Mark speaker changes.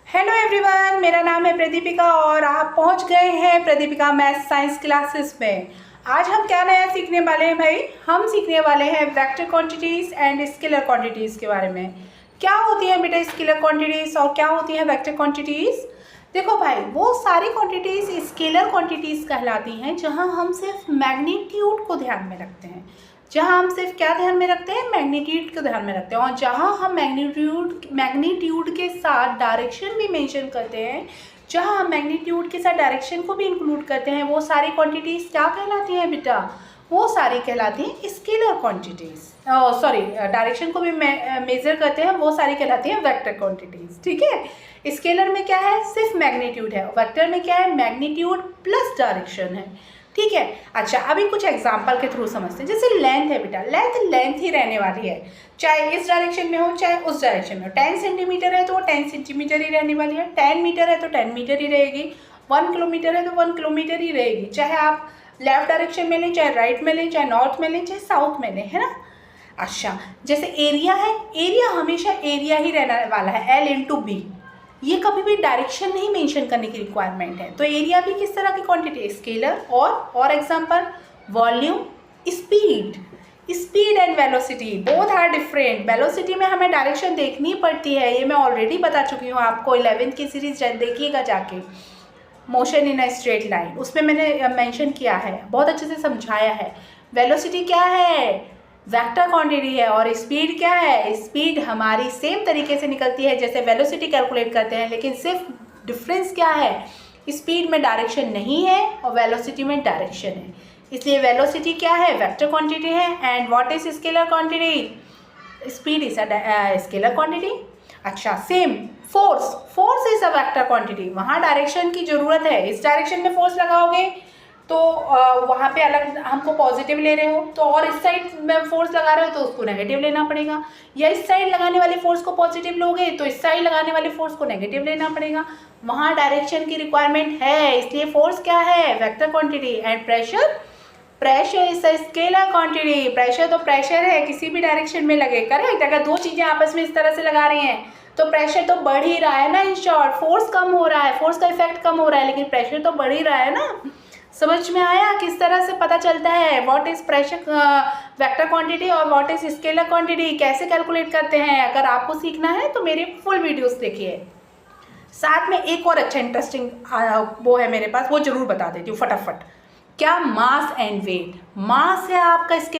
Speaker 1: Hello everyone, मेरा नाम है प्रदीपिका और आप पहुंच गए हैं प्रदीपिका मैथ साइंस क्लासेस में। आज हम क्या नया सीखने वाले हैं भाई? हम सीखने वाले हैं vector quantities and scalar quantities के बारे में। क्या होती है बेटा स्केलर क्वांटिटीज़ और क्या होती है वेक्टर क्वांटिटीज़? देखो भाई, वो सारी क्वांटिटीज़ स्केलर क्वांटिटीज़ कहलाती हैं जहाँ हम सिर्फ मैग्नीट्यूड को ध्यान में रखते हैं। जहाँ हम सिर्फ क्या ध्यान में रखते हैं? मैग्नीट्यूड को ध्यान में रखते हैं। और जहाँ हम मैग्नीट्यूड के साथ डायरेक्शन भी मेंशन करते हैं, जहाँ हम मैग्नीट्यूड के साथ डायरेक्शन को भी इंक्लूड करते हैं, वो सारी क्वांटिटीज़ क्या कहलाती हैं बेटा? वो सारी कहलाती हैं स्केलर क्वांटिटीज़। सॉरी, डायरेक्शन को भी मेजर करते हैं, वो सारी कहलाती हैं वेक्टर क्वांटिटीज़। ठीक है। स्केलर में क्या है? सिर्फ मैग्नीट्यूड है। वेक्टर में क्या है? मैग्नीट्यूड प्लस डायरेक्शन है। ठीक है। अच्छा, अभी कुछ एग्जांपल के थ्रू समझते हैं। जैसे लेंथ है बेटा, लेंथ ही रहने वाली है, चाहे इस डायरेक्शन में हो चाहे उस डायरेक्शन में हो। 10 सेंटीमीटर है तो वो 10 सेंटीमीटर ही रहने वाली है, 10 मीटर है तो 10 मीटर ही रहेगी, 1 किलोमीटर है तो 1 किलोमीटर ही रहेगी, चाहे आप लेफ्ट डायरेक्शन में लें, चाहे राइट में लें, चाहे नॉर्थ में लें, चाहे साउथ में लें, है ना। अच्छा, जैसे एरिया है, एरिया हमेशा एरिया ही रहने वाला है, L/B। ये कभी भी डायरेक्शन नहीं मेंशन करने की रिक्वायरमेंट है। तो एरिया भी किस तरह की क्वांटिटी? स्केलर। और example, volume, speed and velocity both are different. Velocity में हमें डायरेक्शन देखनी पड़ती है, ये मैं ऑलरेडी बता चुकी हूँ आपको। 11th की सीरीज देखिएगा जाके, motion in a straight line, उसमें मैंने मेंशन किया है, बहुत अच्छे से समझाया है। वेलोसिटी क्या है? वेक्टर क्वांटिटी है। और स्पीड क्या है? स्पीड हमारी सेम तरीके से निकलती है जैसे वेलोसिटी कैलकुलेट करते हैं, लेकिन सिर्फ डिफरेंस क्या है? स्पीड में डायरेक्शन नहीं है और वेलोसिटी में डायरेक्शन है, इसलिए वेलोसिटी क्या है? वेक्टर क्वांटिटी है। And what is scalar quantity? Speed is a scalar quantity. अच्छा, same force is a vector quantity. वहाँ डायरेक्शन की ज़रूरत है, इस डायरेक्शन में फोर्स लगाओगे तो वहाँ पे अलग हमको पॉजिटिव ले रहे हो, तो और इस साइड में फोर्स लगा रहे हो तो उसको नेगेटिव लेना पड़ेगा, या इस साइड लगाने वाले फोर्स को पॉजिटिव लोगे तो इस साइड लगाने वाले फोर्स को नेगेटिव लेना पड़ेगा। वहाँ डायरेक्शन की रिक्वायरमेंट है, इसलिए फोर्स क्या है? Vector quantity. And pressure is a scalar quantity. Pressure तो प्रेशर है, किसी भी डायरेक्शन में लगे, करेक्ट। अगर दो चीज़ें आपस में इस तरह से लगा रही हैं तो प्रेशर तो बढ़ ही रहा है ना। इन शॉर्ट, फोर्स कम हो रहा है, फोर्स का इफेक्ट कम हो रहा है, लेकिन प्रेशर तो बढ़ ही रहा है ना। समझ में आया किस तरह से पता चलता है what is pressure vector quantity और व्हाट इज स्केलर क्वांटिटी, कैसे कैलकुलेट करते हैं? अगर आपको सीखना है तो मेरी फुल वीडियोस देखिए। साथ में एक और अच्छा इंटरेस्टिंग वो है मेरे पास, वो जरूर बता देती हूँ फटाफट। क्या? Mass and wait. मास है आपका